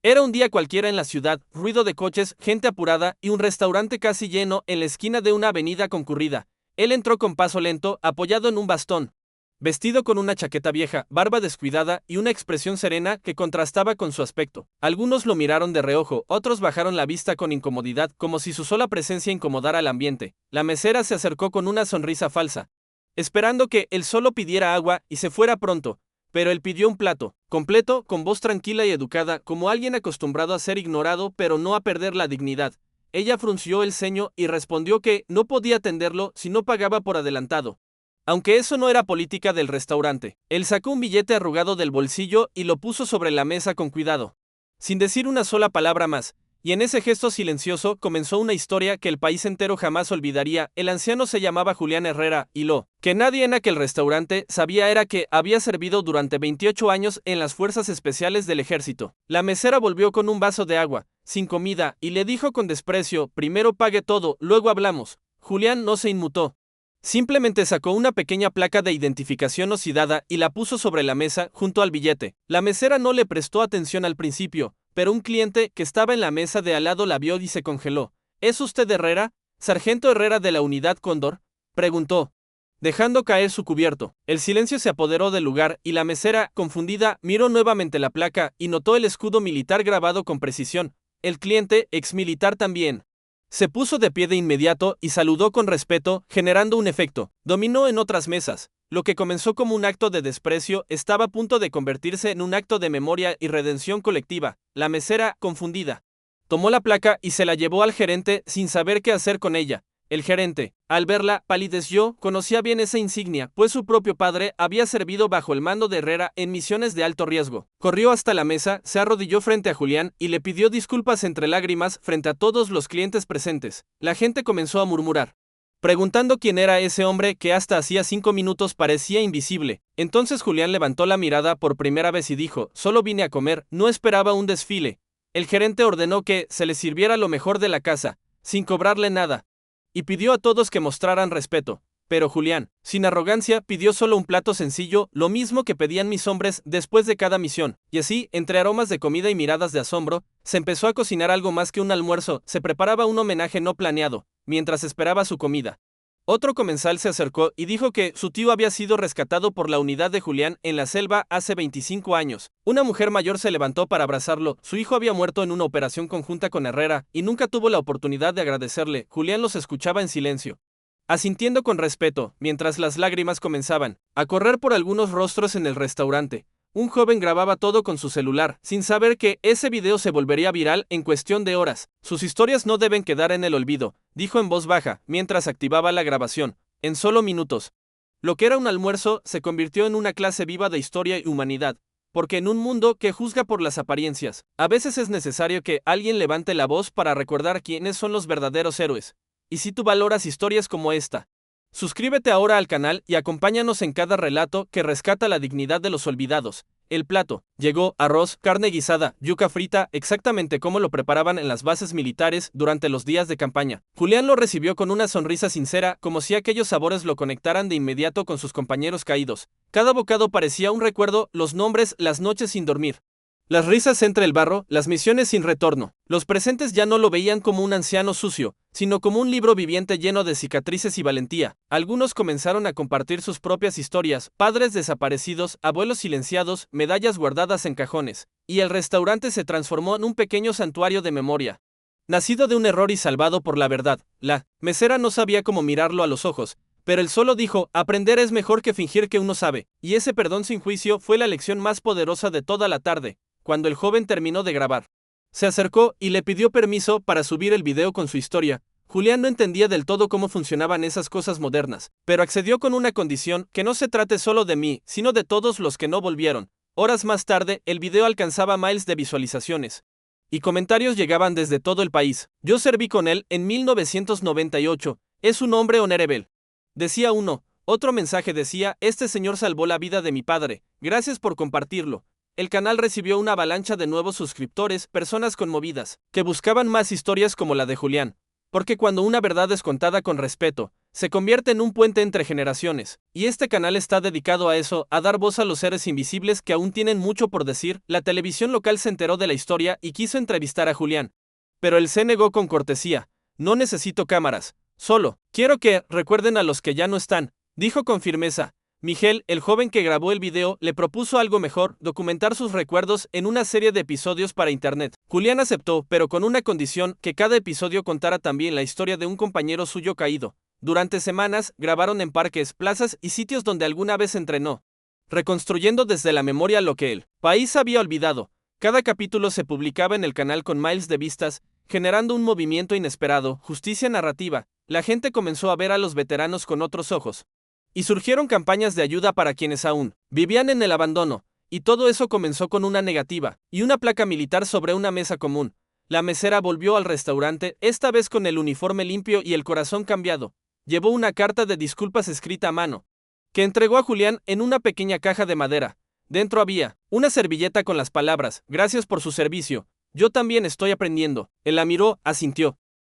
Era un día cualquiera en la ciudad, ruido de coches, gente apurada y un restaurante casi lleno en la esquina de una avenida concurrida. Él entró con paso lento, apoyado en un bastón, vestido con una chaqueta vieja, barba descuidada y una expresión serena que contrastaba con su aspecto. Algunos lo miraron de reojo, otros bajaron la vista con incomodidad, como si su sola presencia incomodara al ambiente. La mesera se acercó con una sonrisa falsa, esperando que él solo pidiera agua y se fuera pronto. Pero él pidió un plato, completo, con voz tranquila y educada, como alguien acostumbrado a ser ignorado pero no a perder la dignidad. Ella frunció el ceño y respondió que no podía atenderlo si no pagaba por adelantado. Aunque eso no era política del restaurante, él sacó un billete arrugado del bolsillo y lo puso sobre la mesa con cuidado, sin decir una sola palabra más. Y en ese gesto silencioso comenzó una historia que el país entero jamás olvidaría. El anciano se llamaba Julián Herrera, y lo que nadie en aquel restaurante sabía era que había servido durante 28 años en las fuerzas especiales del ejército. La mesera volvió con un vaso de agua, sin comida, y le dijo con desprecio: primero pague todo, luego hablamos. Julián no se inmutó. Simplemente sacó una pequeña placa de identificación oxidada y la puso sobre la mesa junto al billete. La mesera no le prestó atención al principio, pero un cliente que estaba en la mesa de al lado la vio y se congeló. ¿Es usted Herrera? ¿Sargento Herrera de la Unidad Cóndor?, preguntó, dejando caer su cubierto. El silencio se apoderó del lugar y la mesera, confundida, miró nuevamente la placa y notó el escudo militar grabado con precisión. El cliente, exmilitar también, se puso de pie de inmediato y saludó con respeto, generando un efecto. Dominó en otras mesas. Lo que comenzó como un acto de desprecio estaba a punto de convertirse en un acto de memoria y redención colectiva. La mesera, confundida, tomó la placa y se la llevó al gerente sin saber qué hacer con ella. El gerente, al verla, palideció. Conocía bien esa insignia, pues su propio padre había servido bajo el mando de Herrera en misiones de alto riesgo. Corrió hasta la mesa, se arrodilló frente a Julián y le pidió disculpas entre lágrimas frente a todos los clientes presentes. La gente comenzó a murmurar, preguntando quién era ese hombre que hasta hacía 5 minutos parecía invisible. Entonces Julián levantó la mirada por primera vez y dijo: solo vine a comer, no esperaba un desfile. El gerente ordenó que se le sirviera lo mejor de la casa, sin cobrarle nada, y pidió a todos que mostraran respeto. Pero Julián, sin arrogancia, pidió solo un plato sencillo, lo mismo que pedían mis hombres después de cada misión. Y así, entre aromas de comida y miradas de asombro, se empezó a cocinar algo más que un almuerzo. Se preparaba un homenaje no planeado, mientras esperaba su comida. Otro comensal se acercó y dijo que su tío había sido rescatado por la unidad de Julián en la selva hace 25 años. Una mujer mayor se levantó para abrazarlo. Su hijo había muerto en una operación conjunta con Herrera y nunca tuvo la oportunidad de agradecerle. Julián los escuchaba en silencio, asintiendo con respeto, mientras las lágrimas comenzaban a correr por algunos rostros en el restaurante. Un joven grababa todo con su celular, sin saber que ese video se volvería viral en cuestión de horas. Sus historias no deben quedar en el olvido, dijo en voz baja, mientras activaba la grabación. En solo minutos, lo que era un almuerzo se convirtió en una clase viva de historia y humanidad. Porque en un mundo que juzga por las apariencias, a veces es necesario que alguien levante la voz para recordar quiénes son los verdaderos héroes. Y si tú valoras historias como esta, suscríbete ahora al canal y acompáñanos en cada relato que rescata la dignidad de los olvidados. El plato llegó: arroz, carne guisada, yuca frita, exactamente como lo preparaban en las bases militares durante los días de campaña. Julián lo recibió con una sonrisa sincera, como si aquellos sabores lo conectaran de inmediato con sus compañeros caídos. Cada bocado parecía un recuerdo: los nombres, las noches sin dormir, las risas entre el barro, las misiones sin retorno. Los presentes ya no lo veían como un anciano sucio, sino como un libro viviente lleno de cicatrices y valentía. Algunos comenzaron a compartir sus propias historias: padres desaparecidos, abuelos silenciados, medallas guardadas en cajones. Y el restaurante se transformó en un pequeño santuario de memoria, nacido de un error y salvado por la verdad. La mesera no sabía cómo mirarlo a los ojos, pero él solo dijo: aprender es mejor que fingir que uno sabe. Y ese perdón sin juicio fue la lección más poderosa de toda la tarde. Cuando el joven terminó de grabar, se acercó y le pidió permiso para subir el video con su historia. Julián no entendía del todo cómo funcionaban esas cosas modernas, pero accedió con una condición: que no se trate solo de mí, sino de todos los que no volvieron. Horas más tarde, el video alcanzaba miles de visualizaciones, y comentarios llegaban desde todo el país. Yo serví con él en 1998, es un hombre honorable, decía uno. Otro mensaje decía: este señor salvó la vida de mi padre, gracias por compartirlo. El canal recibió una avalancha de nuevos suscriptores, personas conmovidas, que buscaban más historias como la de Julián. Porque cuando una verdad es contada con respeto, se convierte en un puente entre generaciones, y este canal está dedicado a eso, a dar voz a los seres invisibles que aún tienen mucho por decir. La televisión local se enteró de la historia y quiso entrevistar a Julián. Pero él se negó con cortesía. No necesito cámaras, solo quiero que recuerden a los que ya no están, dijo con firmeza. Miguel, el joven que grabó el video, le propuso algo mejor, documentar sus recuerdos en una serie de episodios para internet. Julián aceptó, pero con una condición, que cada episodio contara también la historia de un compañero suyo caído. Durante semanas, grabaron en parques, plazas y sitios donde alguna vez entrenó, reconstruyendo desde la memoria lo que el país había olvidado. Cada capítulo se publicaba en el canal con miles de vistas, generando un movimiento inesperado, justicia narrativa. La gente comenzó a ver a los veteranos con otros ojos. Y surgieron campañas de ayuda para quienes aún vivían en el abandono, y todo eso comenzó con una negativa y una placa militar sobre una mesa común. La mesera volvió al restaurante, esta vez con el uniforme limpio y el corazón cambiado. Llevó una carta de disculpas escrita a mano, que entregó a Julián en una pequeña caja de madera. Dentro había una servilleta con las palabras: gracias por su servicio, yo también estoy aprendiendo. Él la miró, asintió.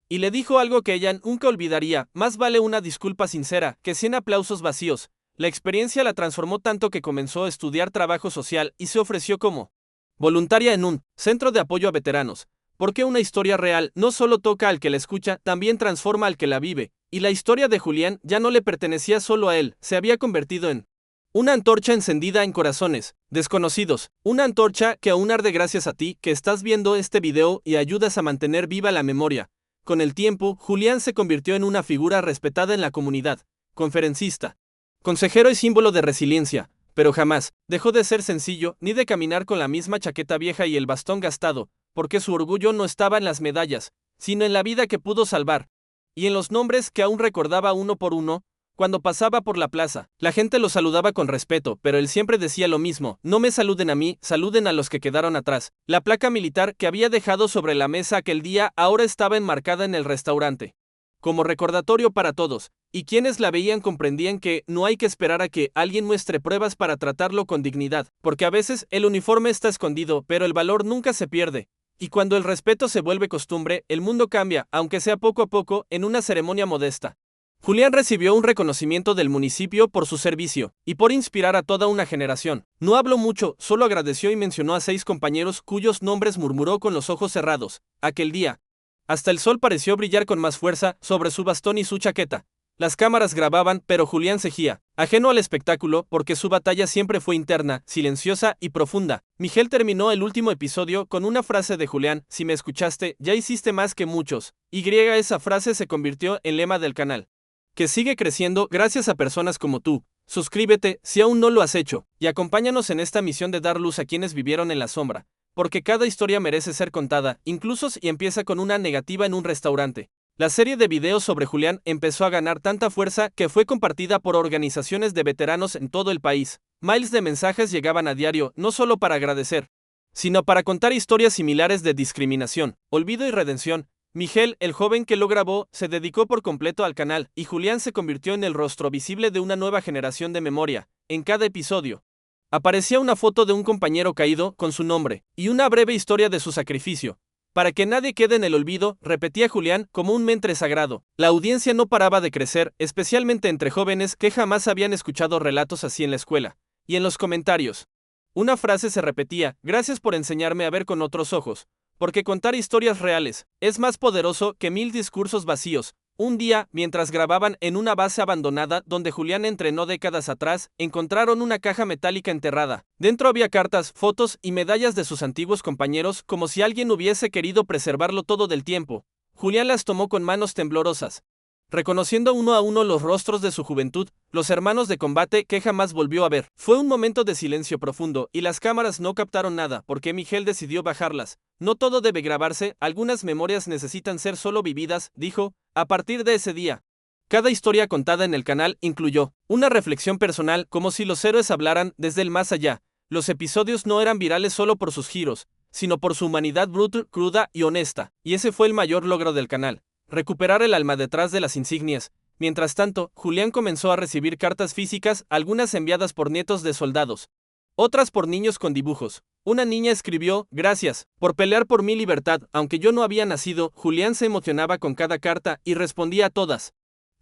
Y le dijo algo que ella nunca olvidaría: más vale una disculpa sincera que 100 aplausos vacíos. La experiencia la transformó tanto que comenzó a estudiar trabajo social y se ofreció como voluntaria en un centro de apoyo a veteranos. Porque una historia real no solo toca al que la escucha, también transforma al que la vive. Y la historia de Julián ya no le pertenecía solo a él, se había convertido en una antorcha encendida en corazones desconocidos, una antorcha que aún arde gracias a ti que estás viendo este video y ayudas a mantener viva la memoria. Con el tiempo, Julián se convirtió en una figura respetada en la comunidad, conferencista, consejero y símbolo de resiliencia, pero jamás dejó de ser sencillo ni de caminar con la misma chaqueta vieja y el bastón gastado, porque su orgullo no estaba en las medallas, sino en la vida que pudo salvar, y en los nombres que aún recordaba uno por uno. Cuando pasaba por la plaza, la gente lo saludaba con respeto, pero él siempre decía lo mismo: no me saluden a mí, saluden a los que quedaron atrás. La placa militar que había dejado sobre la mesa aquel día ahora estaba enmarcada en el restaurante, como recordatorio para todos, y quienes la veían comprendían que no hay que esperar a que alguien muestre pruebas para tratarlo con dignidad, porque a veces el uniforme está escondido, pero el valor nunca se pierde. Y cuando el respeto se vuelve costumbre, el mundo cambia, aunque sea poco a poco, en una ceremonia modesta. Julián recibió un reconocimiento del municipio por su servicio y por inspirar a toda una generación. No habló mucho, solo agradeció y mencionó a 6 compañeros cuyos nombres murmuró con los ojos cerrados. Aquel día, hasta el sol pareció brillar con más fuerza sobre su bastón y su chaqueta. Las cámaras grababan, pero Julián seguía, ajeno al espectáculo, porque su batalla siempre fue interna, silenciosa y profunda. Miguel terminó el último episodio con una frase de Julián: si me escuchaste, ya hiciste más que muchos. Esa frase se convirtió en lema del canal, que sigue creciendo gracias a personas como tú. Suscríbete si aún no lo has hecho, y acompáñanos en esta misión de dar luz a quienes vivieron en la sombra, porque cada historia merece ser contada, incluso si empieza con una negativa en un restaurante. La serie de videos sobre Julián empezó a ganar tanta fuerza que fue compartida por organizaciones de veteranos en todo el país. Miles de mensajes llegaban a diario, no solo para agradecer, sino para contar historias similares de discriminación, olvido y redención. Miguel, el joven que lo grabó, se dedicó por completo al canal, y Julián se convirtió en el rostro visible de una nueva generación de memoria. En cada episodio aparecía una foto de un compañero caído, con su nombre, y una breve historia de su sacrificio. Para que nadie quede en el olvido, repetía Julián como un mentre sagrado. La audiencia no paraba de crecer, especialmente entre jóvenes que jamás habían escuchado relatos así en la escuela. Y en los comentarios, una frase se repetía: gracias por enseñarme a ver con otros ojos. Porque contar historias reales es más poderoso que 1000 discursos vacíos. Un día, mientras grababan en una base abandonada donde Julián entrenó décadas atrás, encontraron una caja metálica enterrada. Dentro había cartas, fotos y medallas de sus antiguos compañeros, como si alguien hubiese querido preservarlo todo del tiempo. Julián las tomó con manos temblorosas, reconociendo uno a uno los rostros de su juventud, los hermanos de combate que jamás volvió a ver. Fue un momento de silencio profundo, y las cámaras no captaron nada, porque Miguel decidió bajarlas. No todo debe grabarse, algunas memorias necesitan ser solo vividas, dijo. A partir de ese día, cada historia contada en el canal incluyó una reflexión personal, como si los héroes hablaran desde el más allá. Los episodios no eran virales solo por sus giros, sino por su humanidad brutal, cruda y honesta, y ese fue el mayor logro del canal: recuperar el alma detrás de las insignias. Mientras tanto, Julián comenzó a recibir cartas físicas, algunas enviadas por nietos de soldados, otras por niños con dibujos. Una niña escribió: gracias por pelear por mi libertad, aunque yo no había nacido. Julián se emocionaba con cada carta y respondía a todas.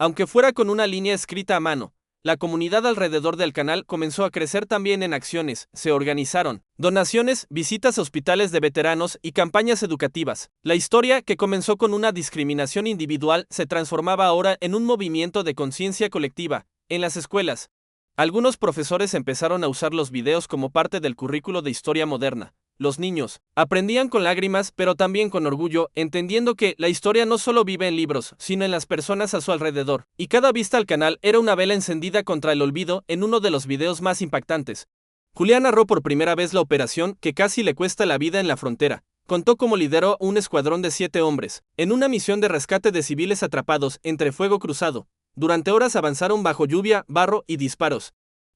Aunque fuera con una línea escrita a mano, la comunidad alrededor del canal comenzó a crecer también en acciones, se organizaron donaciones, visitas a hospitales de veteranos y campañas educativas. La historia, que comenzó con una discriminación individual, se transformaba ahora en un movimiento de conciencia colectiva. En las escuelas, algunos profesores empezaron a usar los videos como parte del currículo de historia moderna. Los niños aprendían con lágrimas, pero también con orgullo, entendiendo que la historia no solo vive en libros, sino en las personas a su alrededor. Y cada vista al canal era una vela encendida contra el olvido. En uno de los videos más impactantes, Julián narró por primera vez la operación que casi le cuesta la vida en la frontera. Contó cómo lideró un escuadrón de 7 hombres, en una misión de rescate de civiles atrapados entre fuego cruzado. Durante horas avanzaron bajo lluvia, barro y disparos,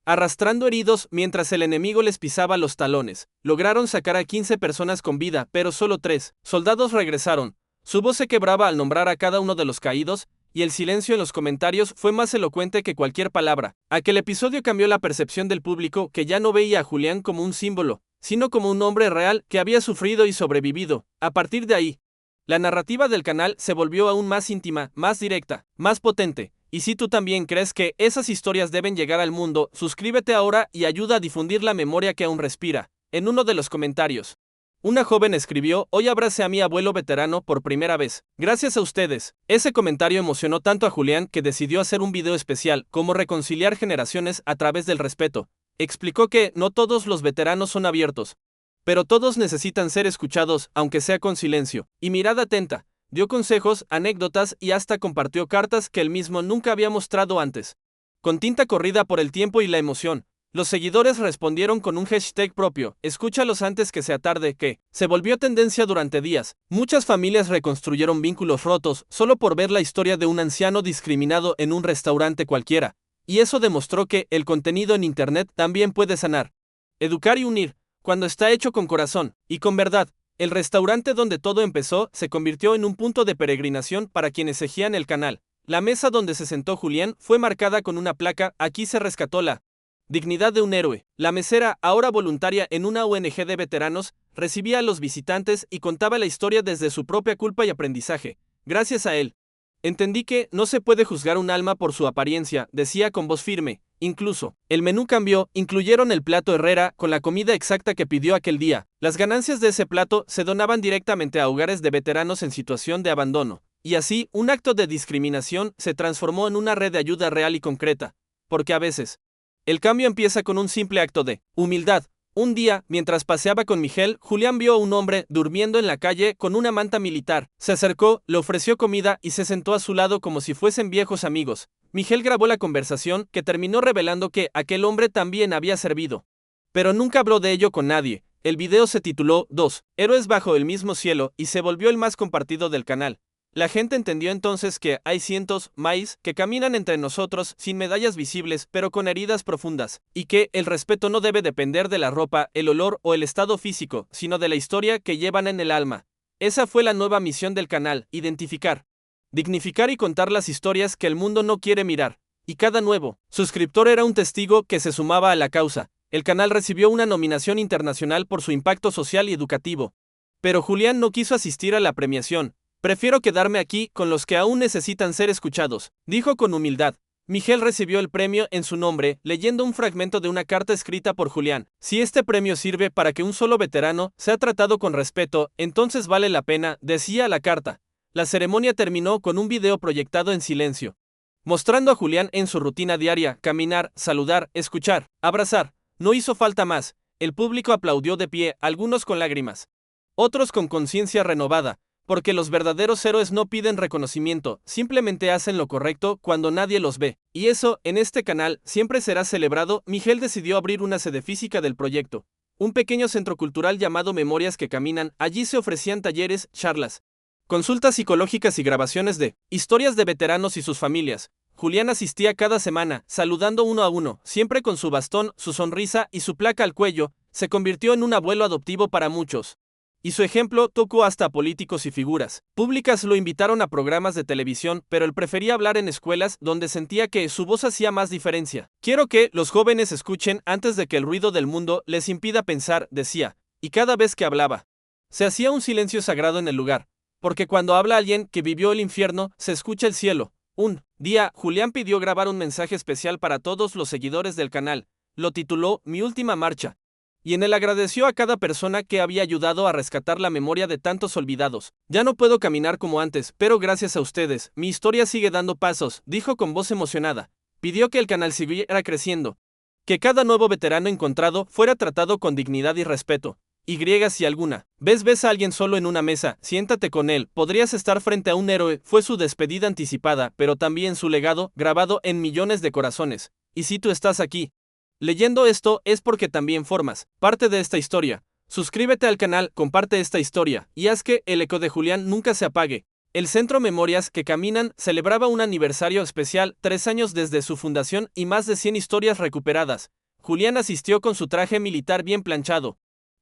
arrastrando heridos mientras el enemigo les pisaba los talones. Lograron sacar a 15 personas con vida, pero solo 3 soldados regresaron. Su voz se quebraba al nombrar a cada uno de los caídos, y el silencio en los comentarios fue más elocuente que cualquier palabra. Aquel episodio cambió la percepción del público, que ya no veía a Julián como un símbolo, sino como un hombre real que había sufrido y sobrevivido. A partir de ahí, la narrativa del canal se volvió aún más íntima, más directa, más potente. Y si tú también crees que esas historias deben llegar al mundo, suscríbete ahora y ayuda a difundir la memoria que aún respira. En uno de los comentarios, una joven escribió: hoy abracé a mi abuelo veterano por primera vez. Gracias a ustedes. Ese comentario emocionó tanto a Julián que decidió hacer un video especial, cómo reconciliar generaciones a través del respeto. Explicó que no todos los veteranos son abiertos, pero todos necesitan ser escuchados, aunque sea con silencio y mirada atenta. Dio consejos, anécdotas y hasta compartió cartas que él mismo nunca había mostrado antes. Con tinta corrida por el tiempo y la emoción, los seguidores respondieron con un hashtag propio: escúchalos antes que sea tarde, que se volvió tendencia durante días. Muchas familias reconstruyeron vínculos rotos solo por ver la historia de un anciano discriminado en un restaurante cualquiera. Y eso demostró que el contenido en Internet también puede sanar, educar y unir, cuando está hecho con corazón y con verdad. El restaurante donde todo empezó se convirtió en un punto de peregrinación para quienes seguían el canal. La mesa donde se sentó Julián fue marcada con una placa: aquí se rescató la dignidad de un héroe. La mesera, ahora voluntaria en una ONG de veteranos, recibía a los visitantes y contaba la historia desde su propia culpa y aprendizaje. Gracias a él, entendí que no se puede juzgar un alma por su apariencia, decía con voz firme. Incluso, el menú cambió, incluyeron el plato Herrera con la comida exacta que pidió aquel día. Las ganancias de ese plato se donaban directamente a hogares de veteranos en situación de abandono. Y así, un acto de discriminación se transformó en una red de ayuda real y concreta. Porque a veces, el cambio empieza con un simple acto de humildad. Un día, mientras paseaba con Miguel, Julián vio a un hombre durmiendo en la calle con una manta militar. Se acercó, le ofreció comida y se sentó a su lado como si fuesen viejos amigos. Miguel grabó la conversación, que terminó revelando que aquel hombre también había servido, pero nunca habló de ello con nadie. El video se tituló 2 Héroes bajo el mismo cielo y se volvió el más compartido del canal. La gente entendió entonces que hay cientos más que caminan entre nosotros sin medallas visibles pero con heridas profundas, y que el respeto no debe depender de la ropa, el olor o el estado físico, sino de la historia que llevan en el alma. Esa fue la nueva misión del canal: identificar, dignificar y contar las historias que el mundo no quiere mirar. Y cada nuevo suscriptor era un testigo que se sumaba a la causa. El canal recibió una nominación internacional por su impacto social y educativo. Pero Julián no quiso asistir a la premiación. Prefiero quedarme aquí con los que aún necesitan ser escuchados, dijo con humildad. Miguel recibió el premio en su nombre, leyendo un fragmento de una carta escrita por Julián. Si este premio sirve para que un solo veterano sea tratado con respeto, entonces vale la pena, decía la carta. La ceremonia terminó con un video proyectado en silencio, mostrando a Julián en su rutina diaria: caminar, saludar, escuchar, abrazar. No hizo falta más. El público aplaudió de pie, algunos con lágrimas, otros con conciencia renovada, porque los verdaderos héroes no piden reconocimiento, simplemente hacen lo correcto cuando nadie los ve. Y eso, en este canal, siempre será celebrado. Miguel decidió abrir una sede física del proyecto, un pequeño centro cultural llamado Memorias que Caminan. Allí se ofrecían talleres, charlas, consultas psicológicas y grabaciones de historias de veteranos y sus familias. Julián asistía cada semana, saludando uno a uno, siempre con su bastón, su sonrisa y su placa al cuello. Se convirtió en un abuelo adoptivo para muchos. Y su ejemplo tocó hasta a políticos y figuras públicas. Lo invitaron a programas de televisión, pero él prefería hablar en escuelas donde sentía que su voz hacía más diferencia. Quiero que los jóvenes escuchen antes de que el ruido del mundo les impida pensar, decía. Y cada vez que hablaba, se hacía un silencio sagrado en el lugar. Porque cuando habla alguien que vivió el infierno, se escucha el cielo. Un día, Julián pidió grabar un mensaje especial para todos los seguidores del canal. Lo tituló Mi última marcha. Y en él agradeció a cada persona que había ayudado a rescatar la memoria de tantos olvidados. Ya no puedo caminar como antes, pero gracias a ustedes, mi historia sigue dando pasos, dijo con voz emocionada. Pidió que el canal siguiera creciendo. Que cada nuevo veterano encontrado fuera tratado con dignidad y respeto. Y si alguna ves a alguien solo en una mesa, siéntate con él, podrías estar frente a un héroe, fue su despedida anticipada, pero también su legado, grabado en millones de corazones. Y si tú estás aquí leyendo esto, es porque también formas parte de esta historia. Suscríbete al canal, comparte esta historia, y haz que el eco de Julián nunca se apague. El Centro Memorias que Caminan celebraba un aniversario especial, 3 años desde su fundación y más de 100 historias recuperadas. Julián asistió con su traje militar bien planchado,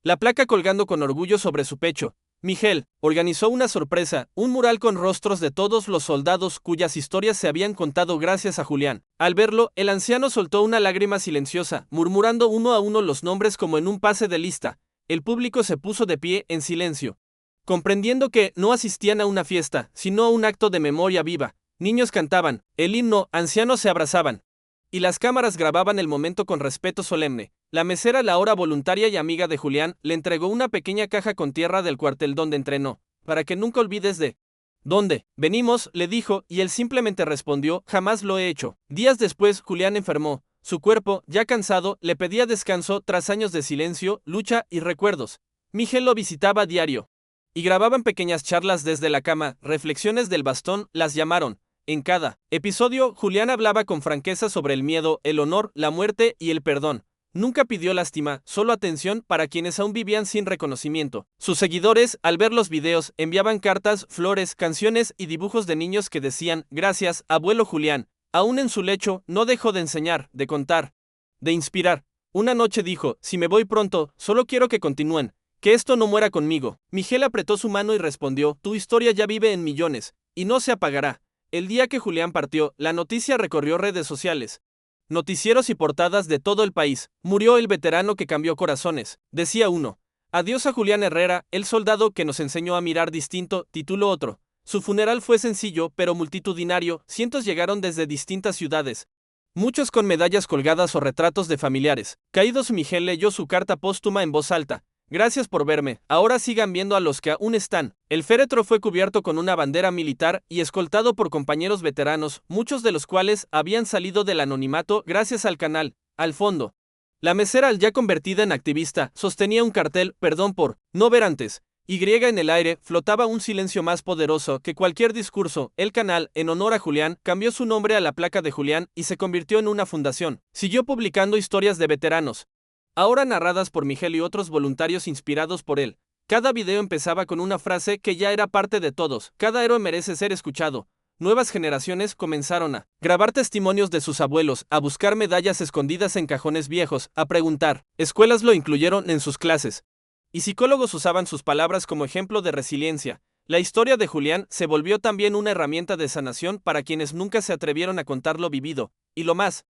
la placa colgando con orgullo sobre su pecho. Miguel organizó una sorpresa, un mural con rostros de todos los soldados cuyas historias se habían contado gracias a Julián. Al verlo, el anciano soltó una lágrima silenciosa, murmurando uno a uno los nombres como en un pase de lista. El público se puso de pie en silencio, comprendiendo que no asistían a una fiesta, sino a un acto de memoria viva. Niños cantaban el himno, ancianos se abrazaban, y las cámaras grababan el momento con respeto solemne. La mesera, la ahora voluntaria y amiga de Julián, le entregó una pequeña caja con tierra del cuartel donde entrenó, para que nunca olvides de dónde venimos, le dijo, y él simplemente respondió, jamás lo he hecho. Días después, Julián enfermó. Su cuerpo, ya cansado, le pedía descanso tras años de silencio, lucha y recuerdos. Miguel lo visitaba a diario y grababan pequeñas charlas desde la cama, reflexiones del bastón, las llamaron. En cada episodio, Julián hablaba con franqueza sobre el miedo, el honor, la muerte y el perdón. Nunca pidió lástima, solo atención para quienes aún vivían sin reconocimiento. Sus seguidores, al ver los videos, enviaban cartas, flores, canciones y dibujos de niños que decían, gracias, abuelo Julián. Aún en su lecho, no dejó de enseñar, de contar, de inspirar. Una noche dijo, si me voy pronto, solo quiero que continúen, que esto no muera conmigo. Miguel apretó su mano y respondió, tu historia ya vive en millones, y no se apagará. El día que Julián partió, la noticia recorrió redes sociales, noticieros y portadas de todo el país. Murió el veterano que cambió corazones, decía uno. Adiós a Julián Herrera, el soldado que nos enseñó a mirar distinto, tituló otro. Su funeral fue sencillo, pero multitudinario, cientos llegaron desde distintas ciudades, muchos con medallas colgadas o retratos de familiares. Caídos, Miguel leyó su carta póstuma en voz alta. Gracias por verme, ahora sigan viendo a los que aún están. El féretro fue cubierto con una bandera militar y escoltado por compañeros veteranos, muchos de los cuales habían salido del anonimato gracias al canal. Al fondo, la mesera, ya convertida en activista, sostenía un cartel, perdón por no ver antes. Y en el aire flotaba un silencio más poderoso que cualquier discurso. El canal, en honor a Julián, cambió su nombre a la placa de Julián y se convirtió en una fundación. Siguió publicando historias de veteranos, ahora narradas por Miguel y otros voluntarios inspirados por él. Cada video empezaba con una frase que ya era parte de todos. Cada héroe merece ser escuchado. Nuevas generaciones comenzaron a grabar testimonios de sus abuelos, a buscar medallas escondidas en cajones viejos, a preguntar. Escuelas lo incluyeron en sus clases, y psicólogos usaban sus palabras como ejemplo de resiliencia. La historia de Julián se volvió también una herramienta de sanación para quienes nunca se atrevieron a contar lo vivido. Y lo más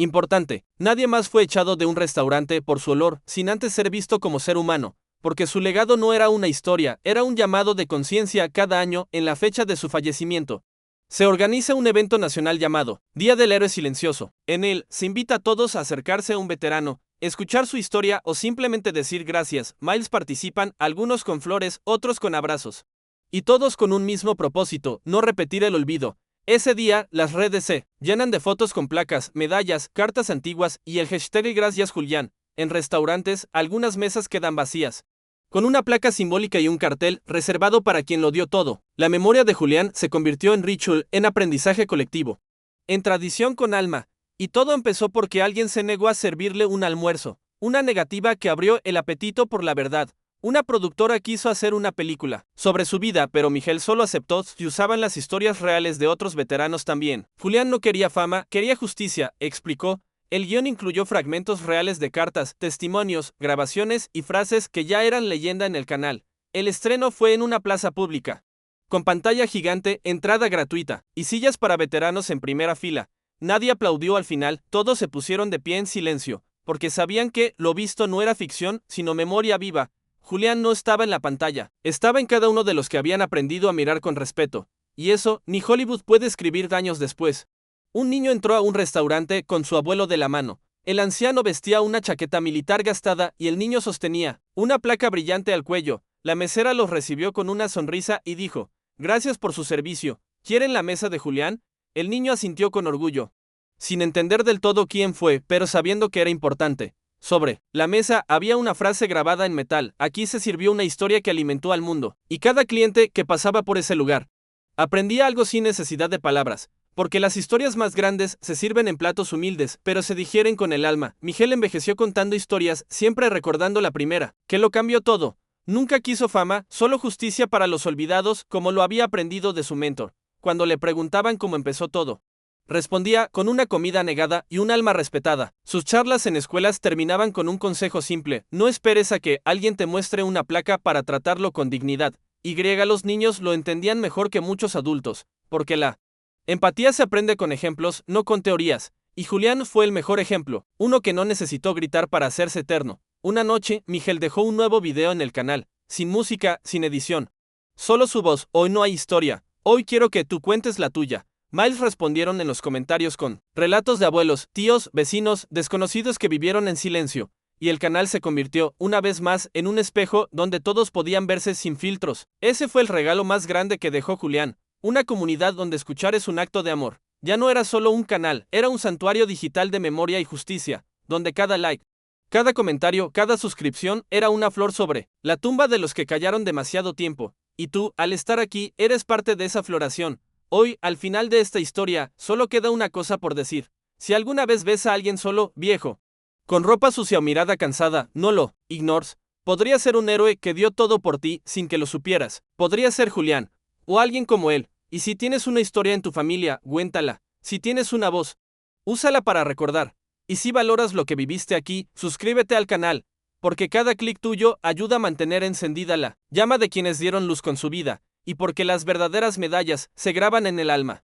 importante, nadie más fue echado de un restaurante por su olor, sin antes ser visto como ser humano, porque su legado no era una historia, era un llamado de conciencia. Cada año, en la fecha de su fallecimiento, se organiza un evento nacional llamado Día del Héroe Silencioso. En él, se invita a todos a acercarse a un veterano, escuchar su historia o simplemente decir gracias. Miles participan, algunos con flores, otros con abrazos, y todos con un mismo propósito, no repetir el olvido. Ese día, las redes se llenan de fotos con placas, medallas, cartas antiguas y el hashtag Gracias Julián. En restaurantes, algunas mesas quedan vacías, con una placa simbólica y un cartel reservado para quien lo dio todo. La memoria de Julián se convirtió en ritual, en aprendizaje colectivo, en tradición con alma. Y todo empezó porque alguien se negó a servirle un almuerzo, una negativa que abrió el apetito por la verdad. Una productora quiso hacer una película sobre su vida, pero Miguel solo aceptó si usaban las historias reales de otros veteranos también. Julián no quería fama, quería justicia, explicó. El guión incluyó fragmentos reales de cartas, testimonios, grabaciones y frases que ya eran leyenda en el canal. El estreno fue en una plaza pública, con pantalla gigante, entrada gratuita y sillas para veteranos en primera fila. Nadie aplaudió al final, todos se pusieron de pie en silencio, porque sabían que lo visto no era ficción, sino memoria viva. Julián no estaba en la pantalla, estaba en cada uno de los que habían aprendido a mirar con respeto. y eso, ni Hollywood puede escribir años después. Un niño entró a un restaurante con su abuelo de la mano. El anciano vestía una chaqueta militar gastada y el niño sostenía una placa brillante al cuello. La mesera los recibió con una sonrisa y dijo: «Gracias por su servicio. ¿Quieren la mesa de Julián?». El niño asintió con orgullo, sin entender del todo quién fue, pero sabiendo que era importante. Sobre la mesa había una frase grabada en metal: «Aquí se sirvió una historia que alimentó al mundo», y cada cliente que pasaba por ese lugar aprendía algo sin necesidad de palabras. Porque las historias más grandes se sirven en platos humildes, pero se digieren con el alma. Miguel envejeció contando historias, siempre recordando la primera, que lo cambió todo. Nunca quiso fama, solo justicia para los olvidados, como lo había aprendido de su mentor. Cuando le preguntaban cómo empezó todo, respondía con una comida negada y un alma respetada. Sus charlas en escuelas terminaban con un consejo simple: no esperes a que alguien te muestre una placa para tratarlo con dignidad. Los niños lo entendían mejor que muchos adultos, porque la empatía se aprende con ejemplos, no con teorías, y Julián fue el mejor ejemplo, uno que no necesitó gritar para hacerse eterno. Una noche, Miguel dejó un nuevo video en el canal, sin música, sin edición. Solo su voz: «Hoy no hay historia, hoy quiero que tú cuentes la tuya». Miles respondieron en los comentarios con relatos de abuelos, tíos, vecinos, desconocidos que vivieron en silencio, y el canal se convirtió, una vez más, en un espejo donde todos podían verse sin filtros. Ese fue el regalo más grande que dejó Julián. Una comunidad donde escuchar es un acto de amor. Ya no era solo un canal, era un santuario digital de memoria y justicia, donde cada like, cada comentario, cada suscripción era una flor sobre la tumba de los que callaron demasiado tiempo. Y tú, al estar aquí, eres parte de esa floración. Hoy, al final de esta historia, solo queda una cosa por decir. Si alguna vez ves a alguien solo, viejo, con ropa sucia o mirada cansada, no lo ignores. Podría ser un héroe que dio todo por ti sin que lo supieras. Podría ser Julián, o alguien como él. Y si tienes una historia en tu familia, cuéntala. Si tienes una voz, úsala para recordar. Y si valoras lo que viviste aquí, suscríbete al canal, porque cada clic tuyo ayuda a mantener encendida la llama de quienes dieron luz con su vida, y porque las verdaderas medallas se graban en el alma.